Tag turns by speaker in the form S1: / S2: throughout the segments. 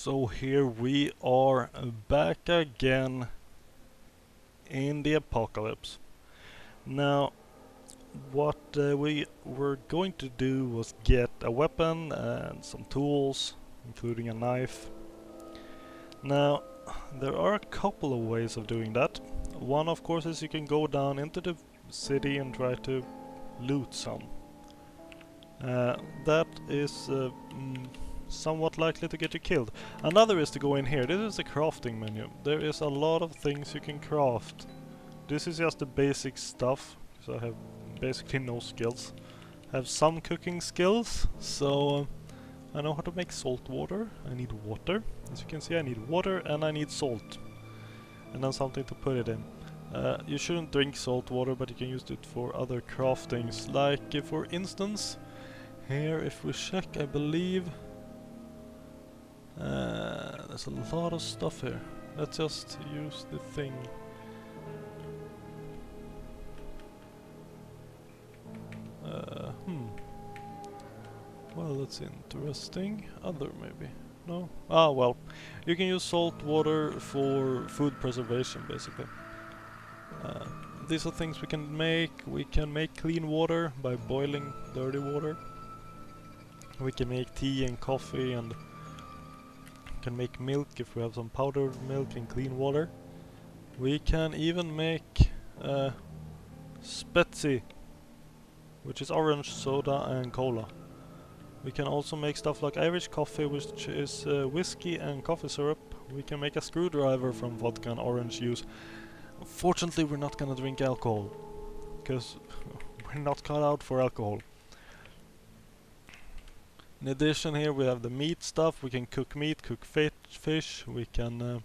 S1: So here we are back again in the apocalypse. Now, what we were going to do was get a weapon and some tools, including a knife. Now, there are a couple of ways of doing that. One, of course, is you can go down into the city and try to loot some. That is somewhat likely to get you killed. Another is to go in here. This is the crafting menu. There is a lot of things you can craft. This is just the basic stuff, because I have basically no skills. I have some cooking skills, so I know how to make salt water. I need water. As you can see, I need water and I need salt. And then something to put it in. You shouldn't drink salt water, but you can use it for other craftings. Like, for instance, here if we check, I believe there's a lot of stuff here. Let's just use the thing. Well, that's interesting. Other maybe. No? Ah, well. You can use salt water for food preservation, basically. These are things we can make. We can make clean water by boiling dirty water. We can make tea and coffee, and can make milk if we have some powdered milk and clean water. We can even make spezi, which is orange soda and cola. We can also make stuff like Irish coffee, which is whiskey and coffee syrup. We can make a screwdriver from vodka and orange juice. Unfortunately, we're not gonna drink alcohol, because we're not cut out for alcohol. In addition, here we have the meat stuff. We can cook meat, cook fish. We can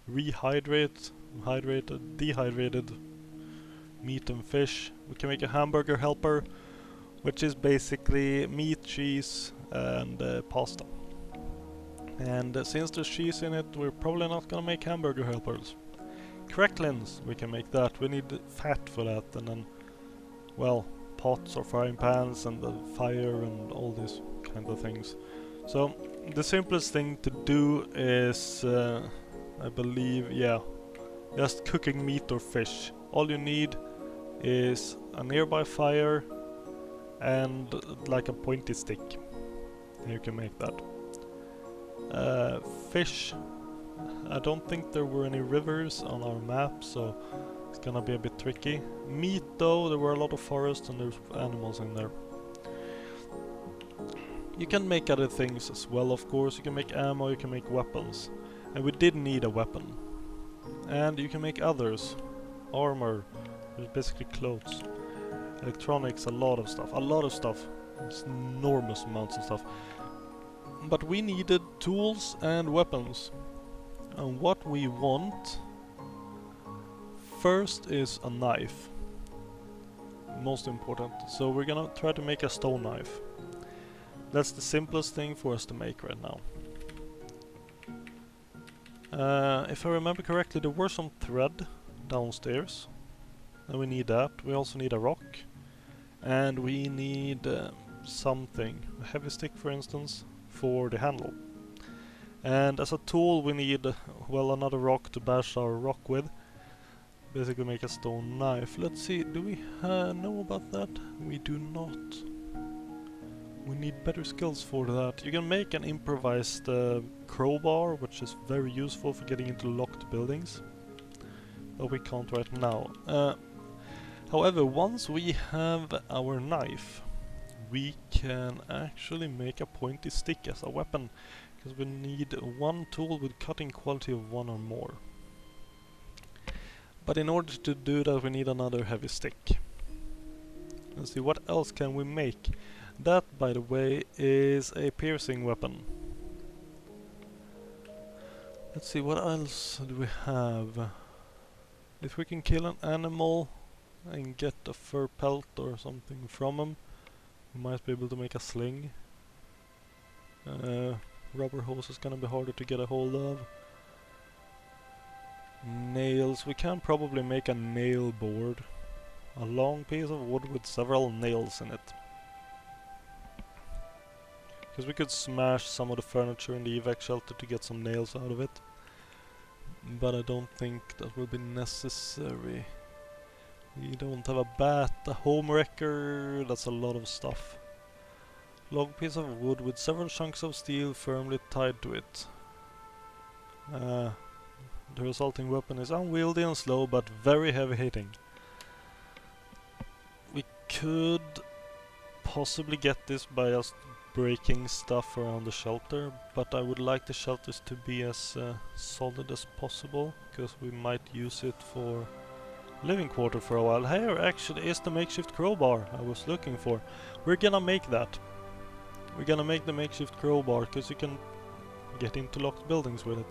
S1: rehydrate, dehydrated meat and fish. We can make a hamburger helper, which is basically meat, cheese, and pasta. And since there's cheese in it, we're probably not gonna make hamburger helpers. Cracklings, we can make that. We need fat for that, and then, well, pots or frying pans and the fire and all these kind of things. So the simplest thing to do is, I believe, yeah, just cooking meat or fish. All you need is a nearby fire and like a pointy stick. You can make that. Fish, I don't think there were any rivers on our map, so it's gonna be a bit tricky. Meat though, there were a lot of forests and there's animals in there. You can make other things as well, of course. You can make ammo, you can make weapons. And we did need a weapon. And you can make others. Armor, which is basically clothes. Electronics, a lot of stuff. It's enormous amounts of stuff. But we needed tools and weapons. And what we want first is a knife. Most important. So we're gonna try to make a stone knife. That's the simplest thing for us to make right now. If I remember correctly, there were some thread downstairs. And we need that. We also need a rock. And we need something. A heavy stick, for instance, for the handle. And as a tool we need, well, another rock to bash our rock with. Basically make a stone knife. Let's see, do we know about that? We do not. We need better skills for that. You can make an improvised crowbar, which is very useful for getting into locked buildings. But we can't right now. However, once we have our knife, we can actually make a pointy stick as a weapon. Because we need one tool with cutting quality of 1 or more. But in order to do that, we need another heavy stick. Let's see, what else can we make? That, by the way, is a piercing weapon. Let's see, what else do we have? If we can kill an animal and get a fur pelt or something from him, we might be able to make a sling. Rubber hose is gonna be harder to get a hold of. Nails, we can probably make a nail board. A long piece of wood with several nails in it. Because we could smash some of the furniture in the evac shelter to get some nails out of it. But I don't think that will be necessary. We don't have a bat, a home wrecker, that's a lot of stuff. Long piece of wood with several chunks of steel firmly tied to it. The resulting weapon is unwieldy and slow, but very heavy hitting. We could possibly get this by just breaking stuff around the shelter, but I would like the shelters to be as solid as possible, because we might use it for living quarter for a while. Here actually is the makeshift crowbar I was looking for. We're gonna make that. We're gonna make the makeshift crowbar, because you can get into locked buildings with it.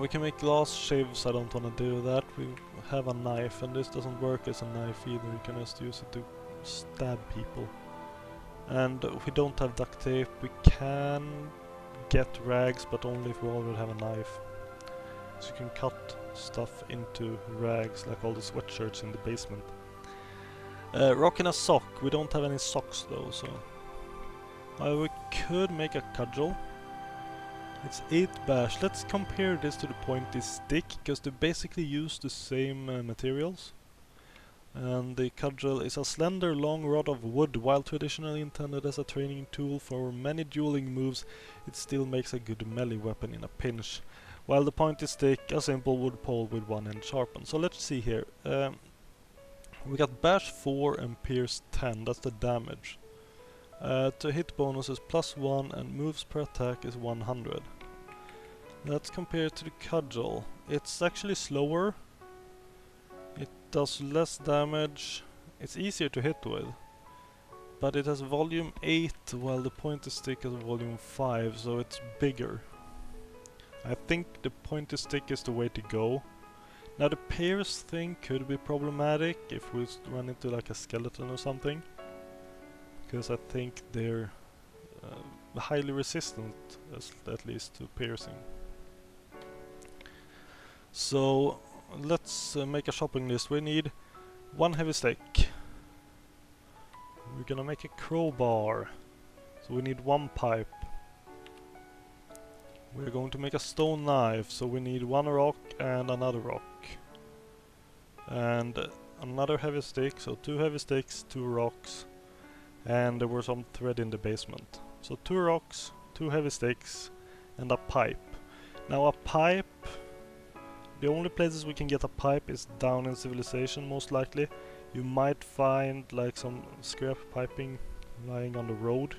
S1: We can make glass shivs, I don't wanna do that. We have a knife, and this doesn't work as a knife either, you can just use it to stab people. And we don't have duct tape. We can get rags, but only if we already have a knife. So you can cut stuff into rags, like all the sweatshirts in the basement. Rock and a sock. We don't have any socks though, so... we could make a cudgel. It's 8 bash. Let's compare this to the pointy stick, because they basically use the same materials. And the cudgel is a slender long rod of wood. While traditionally intended as a training tool for many dueling moves, it still makes a good melee weapon in a pinch. While the pointy stick, a simple wood pole with one end sharpened. So let's see here. We got bash 4 and pierce 10, that's the damage. To hit bonus is +1 and moves per attack is 100. Let's compare it to the cudgel. It's actually slower. It does less damage, it's easier to hit with, but it has volume 8 while the pointy stick has volume 5, so it's bigger. I think the pointy stick is the way to go. Now the pierce thing could be problematic if we run into like a skeleton or something, because I think they're highly resistant, at least to piercing. So let's make a shopping list. We need 1 heavy stick. We're gonna make a crowbar. So we need 1 pipe. We're going to make a stone knife. So we need 1 rock and another rock. And another heavy stick. So 2 heavy sticks, 2 rocks. And there were some thread in the basement. So 2 rocks, 2 heavy sticks, and a pipe. Now a pipe... The only places we can get a pipe is down in civilization, most likely. You might find like some scrap piping lying on the road.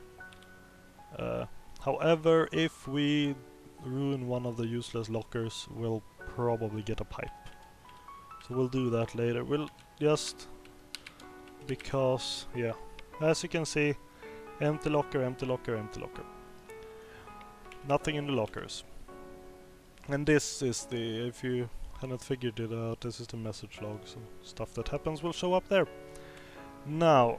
S1: However, if we ruin one of the useless lockers, we'll probably get a pipe. So we'll do that later. We'll just... because, yeah. As you can see, empty locker, empty locker, empty locker. Nothing in the lockers. And this is the, if you hadn't figured it out, this is the message log, so stuff that happens will show up there. Now,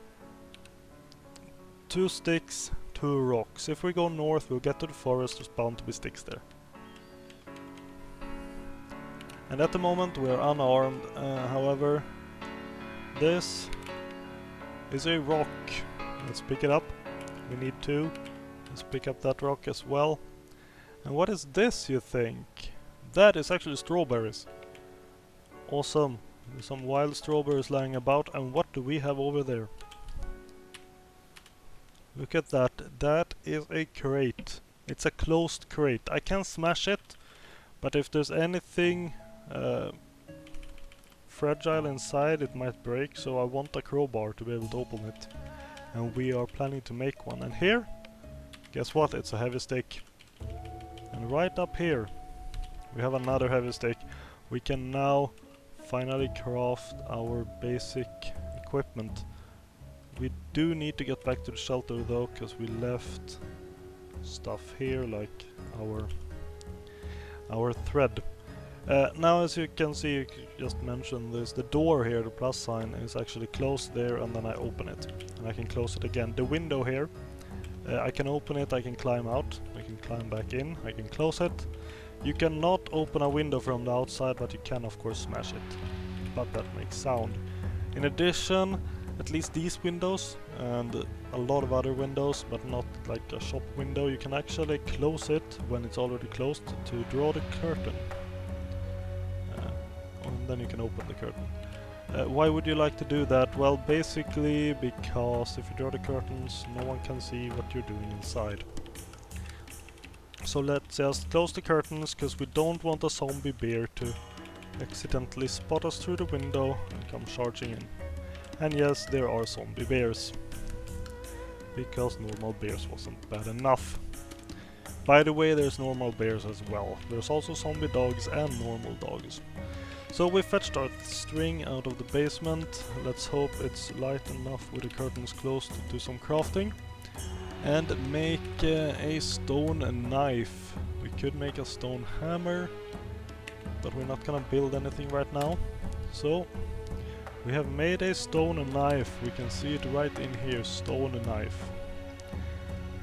S1: 2 sticks, 2 rocks. If we go north, we'll get to the forest, there's bound to be sticks there. And at the moment we are unarmed, however, this is a rock. Let's pick it up. We need 2. Let's pick up that rock as well. And what is this, you think? That is actually strawberries. Awesome. There's some wild strawberries lying about. And what do we have over there? Look at that. That is a crate. It's a closed crate. I can smash it, but if there's anything fragile inside, it might break. So I want a crowbar to be able to open it. And we are planning to make one. And here, guess what? It's a heavy stick. And right up here we have another heavy stick. We can now finally craft our basic equipment. We do need to get back to the shelter though, because we left stuff here like our thread. Now as you can see, you just mentioned this, the door here, the plus sign, is actually closed there, and then I open it and I can close it again. The window here, I can open it, I can climb out, I can climb back in, I can close it. You cannot open a window from the outside, but you can of course smash it. But that makes sound. In addition, at least these windows and a lot of other windows, but not like a shop window, you can actually close it when it's already closed to draw the curtain. And then you can open the curtain. Why would you like to do that? Well, basically because if you draw the curtains, no one can see what you're doing inside. So let's just close the curtains, because we don't want a zombie bear to accidentally spot us through the window and come charging in. And yes, there are zombie bears, because normal bears wasn't bad enough. By the way, there's normal bears as well. There's also zombie dogs and normal dogs. So we fetched our string out of the basement. Let's hope it's light enough with the curtains closed to do some crafting. And make a stone knife. We could make a stone hammer, but we're not gonna build anything right now. So we have made a stone knife. We can see it right in here, stone knife.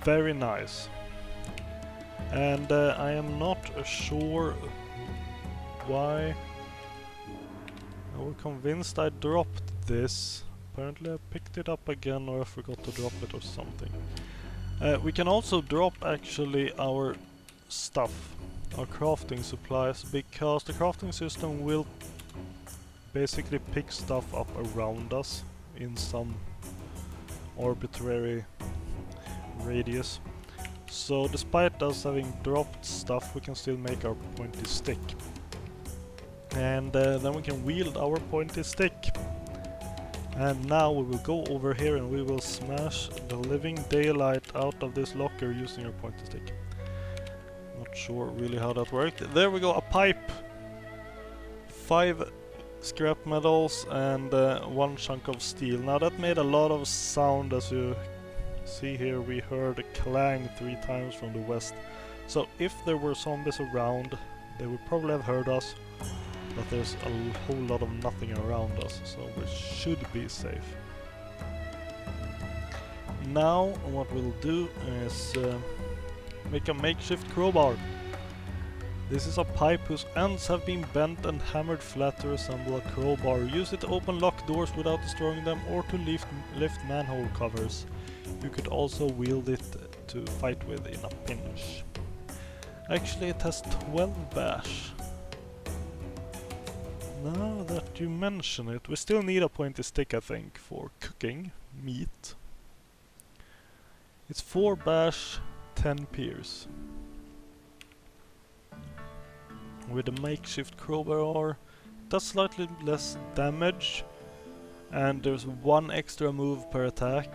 S1: Very nice. And I am not sure why. I was convinced I dropped this. Apparently I picked it up again, or I forgot to drop it or something. We can also drop actually our stuff, our crafting supplies, because the crafting system will basically pick stuff up around us in some arbitrary radius. So despite us having dropped stuff, we can still make our pointy stick. And then we can wield our pointy stick. And now we will go over here and we will smash the living daylight out of this locker using our pointy stick. Not sure really how that worked. There we go, a pipe! 5 scrap metals and 1 chunk of steel. Now that made a lot of sound, as you see here. We heard a clang 3 times from the west. So if there were zombies around, they would probably have heard us. But there's a whole lot of nothing around us, so we should be safe. Now what we'll do is make a makeshift crowbar. This is a pipe whose ends have been bent and hammered flat to resemble a crowbar. Use it to open locked doors without destroying them, or to lift manhole covers. You could also wield it to fight with in a pinch. Actually it has 12 bash. Now that you mention it, we still need a pointy stick, I think, for cooking meat. It's 4 bash, 10 pierce. With a makeshift crowbar, it does slightly less damage, and there's 1 extra move per attack.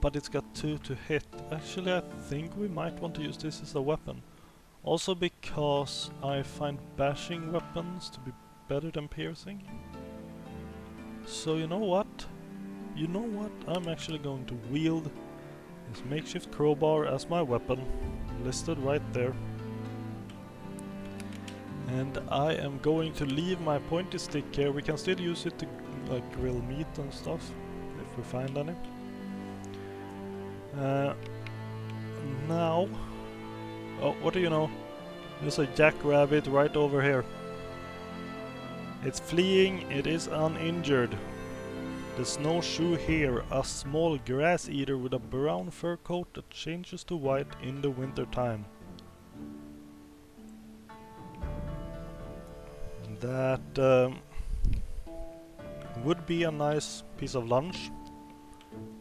S1: But it's got 2 to hit. Actually, I think we might want to use this as a weapon. Also because I find bashing weapons to be better than piercing. So you know what? I'm actually going to wield this makeshift crowbar as my weapon, listed right there. And I am going to leave my pointy stick here. We can still use it to like grill meat and stuff, if we find any. Now... Oh, what do you know? There's a jackrabbit right over here. It's fleeing, it is uninjured. The snowshoe here, a small grass eater with a brown fur coat that changes to white in the winter time. That would be a nice piece of lunch.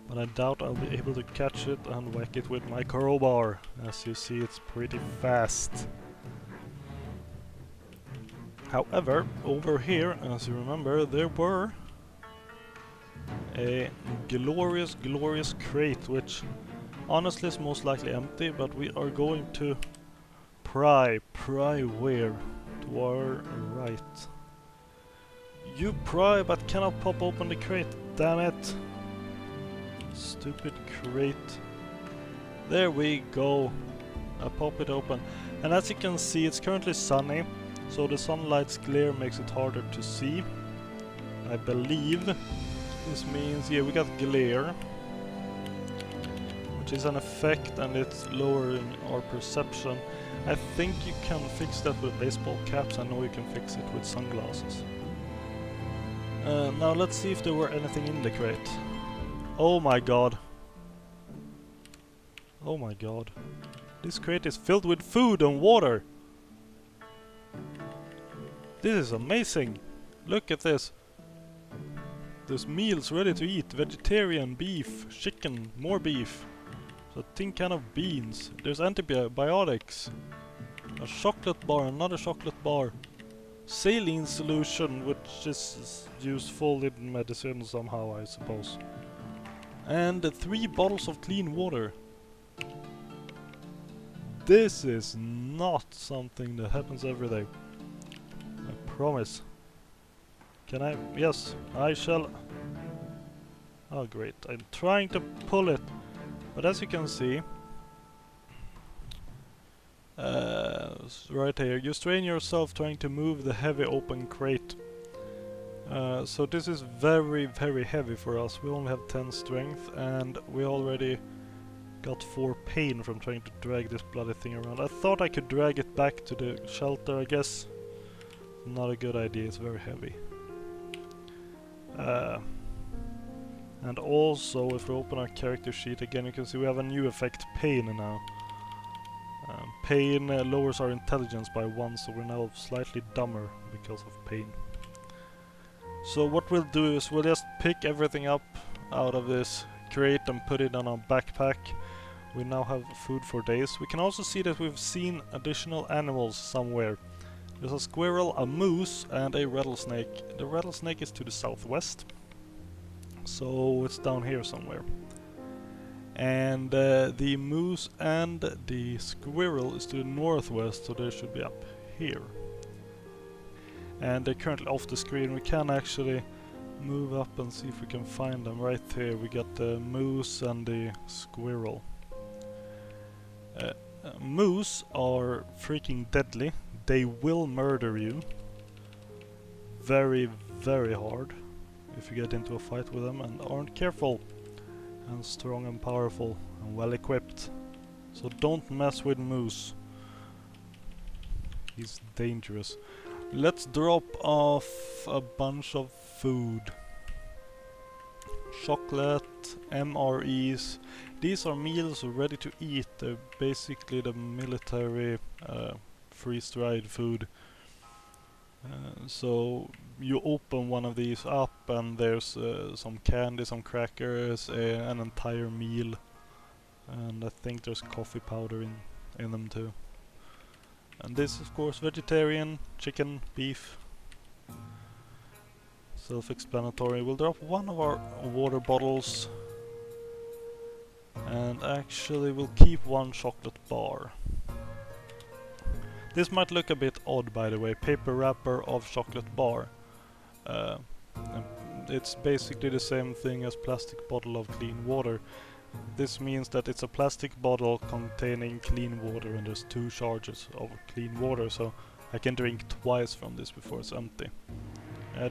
S1: But I doubt I'll be able to catch it and whack it with my crowbar. As you see, it's pretty fast. However, over here, as you remember, there were a glorious crate, which honestly is most likely empty, but we are going to pry where? To our right. You pry but cannot pop open the crate, damn it! Stupid crate. There we go. I pop it open. And as you can see, it's currently sunny, so the sunlight's glare makes it harder to see. I believe this means, yeah, we got glare, which is an effect and it's lowering our perception. I think you can fix that with baseball caps. I know you can fix it with sunglasses. Now let's see if there were anything in the crate. Oh my god. Oh my god. This crate is filled with food and water! This is amazing! Look at this! There's meals ready to eat. Vegetarian, beef, chicken, more beef. So tin can of beans. There's antibiotics. A chocolate bar, another chocolate bar. Saline solution, which is useful in medicine somehow, I suppose. And 3 bottles of clean water. This is not something that happens every day. I promise. Can I? Yes, I shall. Oh great, I'm trying to pull it. But as you can see, right here, you strain yourself trying to move the heavy open crate. So this is very, very heavy for us. We only have 10 strength and we already got 4 pain from trying to drag this bloody thing around. I thought I could drag it back to the shelter, I guess. Not a good idea, it's very heavy. And also, if we open our character sheet again, you can see we have a new effect, pain now. Pain lowers our intelligence by 1, so we're now slightly dumber because of pain. So what we'll do is we'll just pick everything up out of this crate and put it on our backpack. We now have food for days. We can also see that we've seen additional animals somewhere. There's a squirrel, a moose, and a rattlesnake. The rattlesnake is to the southwest, so it's down here somewhere. And the moose and the squirrel is to the northwest, so they should be up here. And they're currently off the screen. We can actually move up and see if we can find them. Right here we got the moose and the squirrel. Moose are freaking deadly. They will murder you very, very hard if you get into a fight with them and aren't careful. And strong and powerful and well equipped. So don't mess with moose. He's dangerous. Let's drop off a bunch of food. Chocolate, MREs. These are meals ready to eat. They're basically the military freeze-dried food. So you open one of these up and there's some candy, some crackers, an entire meal, and I think there's coffee powder in them too. And this of course vegetarian, chicken, beef. Self-explanatory. We'll drop one of our water bottles and actually we'll keep 1 chocolate bar. This might look a bit odd, by the way, paper wrapper of chocolate bar. It's basically the same thing as plastic bottle of clean water. This means that it's a plastic bottle containing clean water and there's 2 charges of clean water, so I can drink twice from this before it's empty.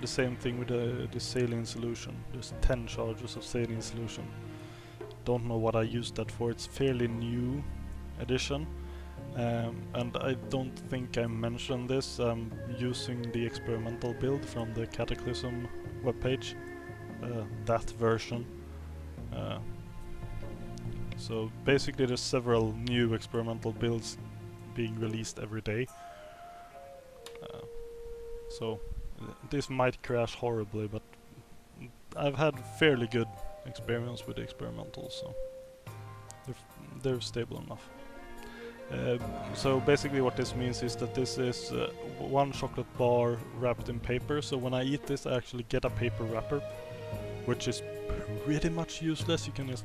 S1: The same thing with the saline solution. There's 10 charges of saline solution. Don't know what I used that for, it's fairly new edition. And I don't think I mentioned this. I'm using the experimental build from the Cataclysm webpage, that version. So basically there's several new experimental builds being released every day. So this might crash horribly, but I've had fairly good experience with the experimentals, so they're stable enough. So basically what this means is that this is 1 chocolate bar wrapped in paper, so when I eat this I actually get a paper wrapper, which is pretty much useless. You can just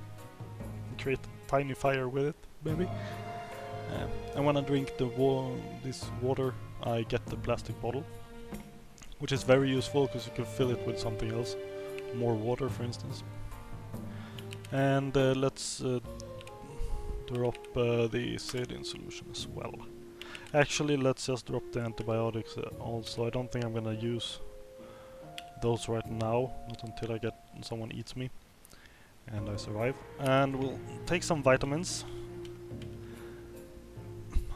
S1: create a tiny fire with it, maybe. And when I drink this water I get the plastic bottle, which is very useful because you can fill it with something else, more water for instance. And let's drop the saline solution as well. Actually, let's just drop the antibiotics also. I don't think I'm gonna use those right now, not until I get someone eats me and I survive. And we'll take some vitamins.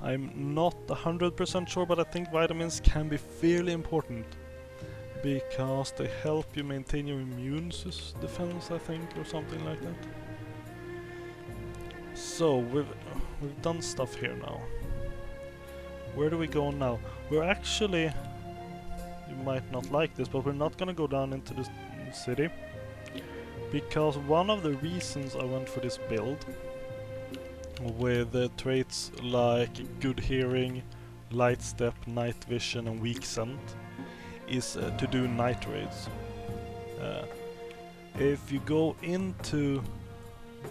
S1: I'm not 100% sure, but I think vitamins can be fairly important because they help you maintain your immune defense, I think, or something like that. So we've done stuff here now. Where do we go now? We're actually, you might not like this, but we're not gonna go down into the city, because one of the reasons I went for this build with traits like good hearing, light step, night vision and weak scent is to do night raids. If you go into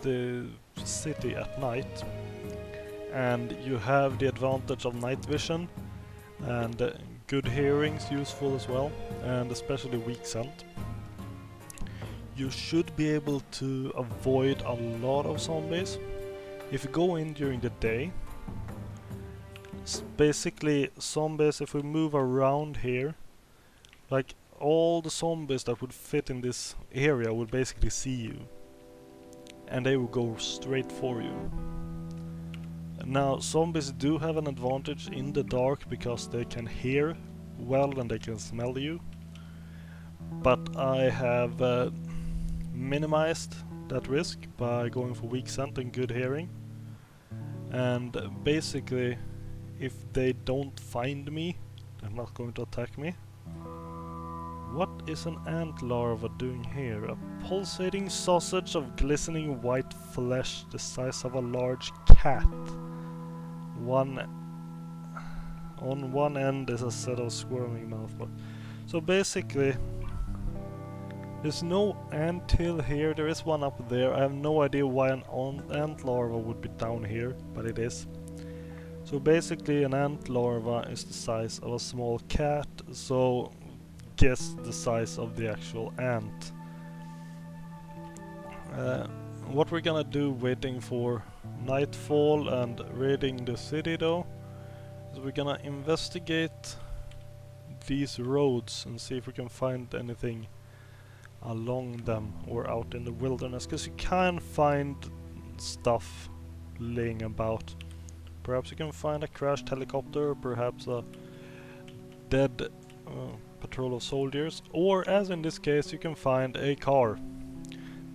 S1: the city at night and you have the advantage of night vision and good hearing's useful as well, and especially weak scent, you should be able to avoid a lot of zombies. If you go in during the day, basically zombies, if we move around here, like all the zombies that would fit in this area would basically see you and they will go straight for you. Now zombies do have an advantage in the dark because they can hear well and they can smell you, but I have minimized that risk by going for weak scent and good hearing. And basically, if they don't find me, they're not going to attack me. What is an ant larva doing here? A pulsating sausage of glistening white flesh the size of a large cat. On one end is a set of squirming mouthparts. So basically, there's no ant hill here. There is one up there. I have no idea why an ant larva would be down here, but it is. So basically an ant larva is the size of a small cat, so guess the size of the actual ant. What we're gonna do waiting for nightfall and raiding the city though, is we're gonna investigate these roads and see if we can find anything along them or out in the wilderness, because you can find stuff laying about. Perhaps you can find a crashed helicopter, perhaps a dead patrol of soldiers, or as in this case you can find a car.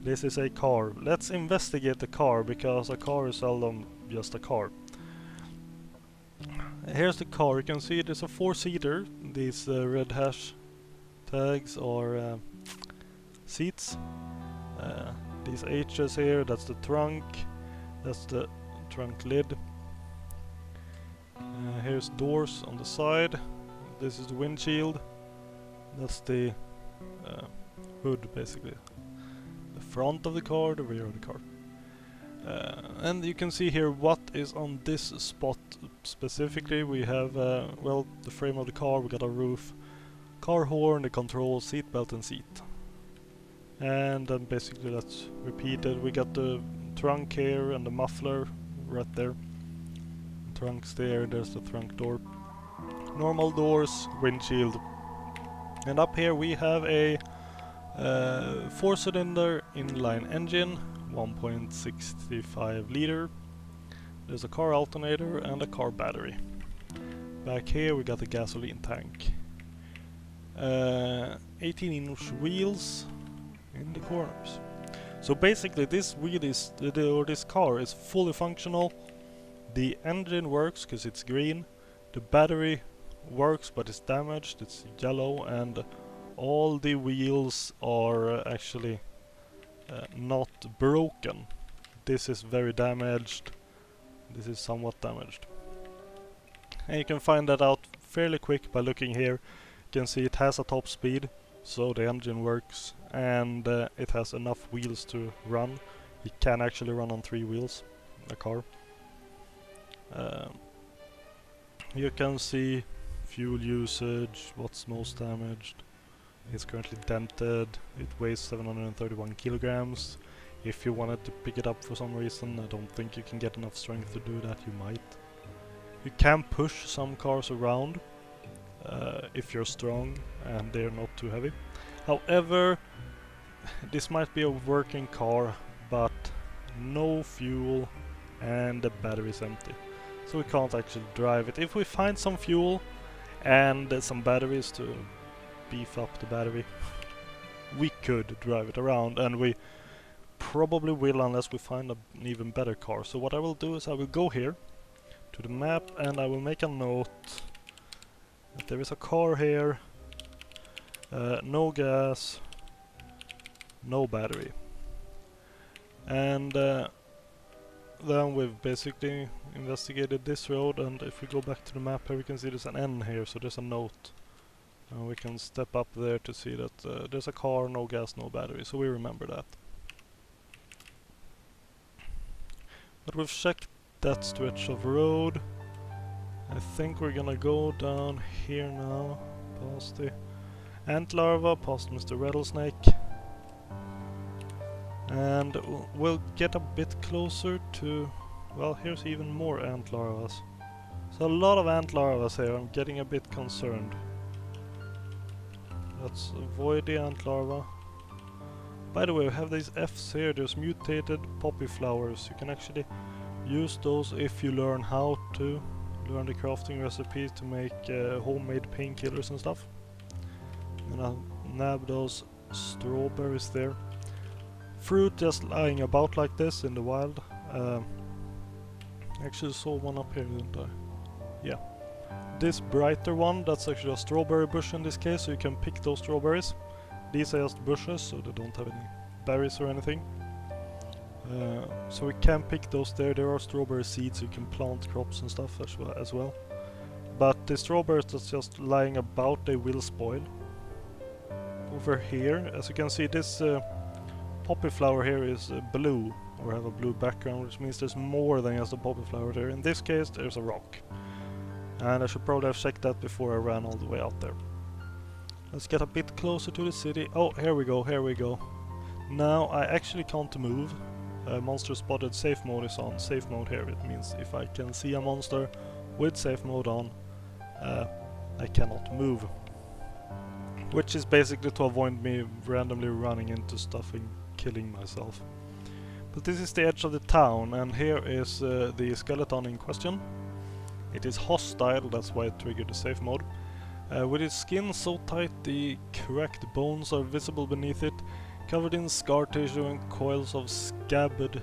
S1: This is a car. Let's investigate the car, because a car is seldom just a car. Here's the car. You can see it is a 4-seater. These red hash tags are seats. These H's here, that's the trunk, that's the trunk lid. Here's doors on the side. This is the windshield. That's the hood, basically. The front of the car, the rear of the car. And you can see here what is on this spot specifically. We have, well, the frame of the car, we got a roof, car horn, the control, seat belt and seat. And then basically that's repeated. We got the trunk here and the muffler right there. Trunk's there, there's the trunk door. Normal doors, windshield. And up here we have a 4-cylinder inline engine, 1.65 liter. There's a car alternator and a car battery. Back here we got the gasoline tank. 18-inch wheels in the corners. So basically this wheel is, or this car is fully functional. The engine works because it's green. The battery works but it's damaged, it's yellow, and all the wheels are actually not broken. This is very damaged. This is somewhat damaged. And you can find that out fairly quick by looking here. You can see it has a top speed, so the engine works, and it has enough wheels to run. It can actually run on 3 wheels, a car. You can see fuel usage, what's most damaged. It's currently dented, it weighs 731 kilograms. If you wanted to pick it up for some reason, I don't think you can get enough strength to do that, you might. You can push some cars around if you're strong and they're not too heavy. However, this might be a working car, but no fuel and the battery is empty. So we can't actually drive it. If we find some fuel and some batteries to beef up the battery, we could drive it around, and we probably will unless we find an even better car. So what I will do is I will go here to the map and I will make a note that there is a car here, no gas, no battery. And then we've basically investigated this road, and if we go back to the map here we can see there's an N here, so there's a note. And we can step up there to see that there's a car, no gas, no battery, so we remember that. But we've checked that stretch of road. I think we're gonna go down here now, past the ant larva, past Mr. Rattlesnake. And we'll get a bit closer to... well, here's even more ant larvas. So a lot of ant larvas here, I'm getting a bit concerned. Let's avoid the ant larva. By the way, we have these Fs here, there's mutated poppy flowers. You can actually use those if you learn how to. Learn the crafting recipes to make homemade painkillers and stuff. And I'll nab those strawberries there. Fruit just lying about like this in the wild. Actually saw one up here, didn't I? Yeah. This brighter one, that's actually a strawberry bush in this case, so you can pick those strawberries. These are just bushes, so they don't have any berries or anything. So we can pick those there. There are strawberry seeds, you can plant crops and stuff as well. But the strawberries that's just lying about, they will spoil. Over here, as you can see, this poppy flower here is blue, or have a blue background, which means there's more than just a poppy flower there. In this case, there's a rock. And I should probably have checked that before I ran all the way out there. Let's get a bit closer to the city. Oh, here we go, here we go. Now I actually can't move. Monster spotted, safe mode is on. Safe mode here, it means if I can see a monster with safe mode on, I cannot move. Which is basically to avoid me randomly running into stuff and killing myself. But this is the edge of the town, and here is the skeleton in question. It is hostile, that's why it triggered the safe mode. With its skin so tight the cracked bones are visible beneath it, covered in scar tissue and coils of scabbed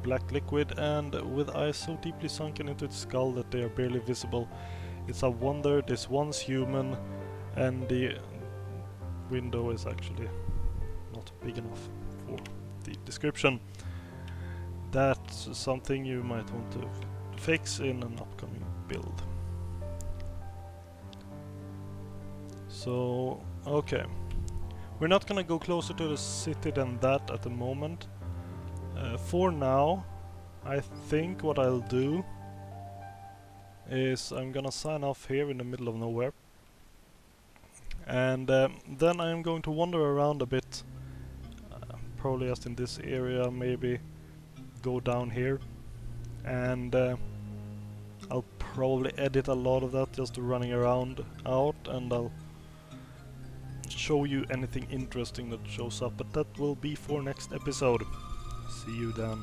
S1: black liquid, and with eyes so deeply sunken into its skull that they are barely visible. It's a wonder this once human, and the window is actually not big enough for the description. That's something you might want to fix in an upcoming build. So, okay. We're not gonna go closer to the city than that at the moment. For now, I think what I'll do is I'm gonna sign off here in the middle of nowhere. And then I'm going to wander around a bit. Probably just in this area, maybe go down here. And I'll probably edit a lot of that just running around out, and I'll show you anything interesting that shows up, but that will be for next episode. See you then.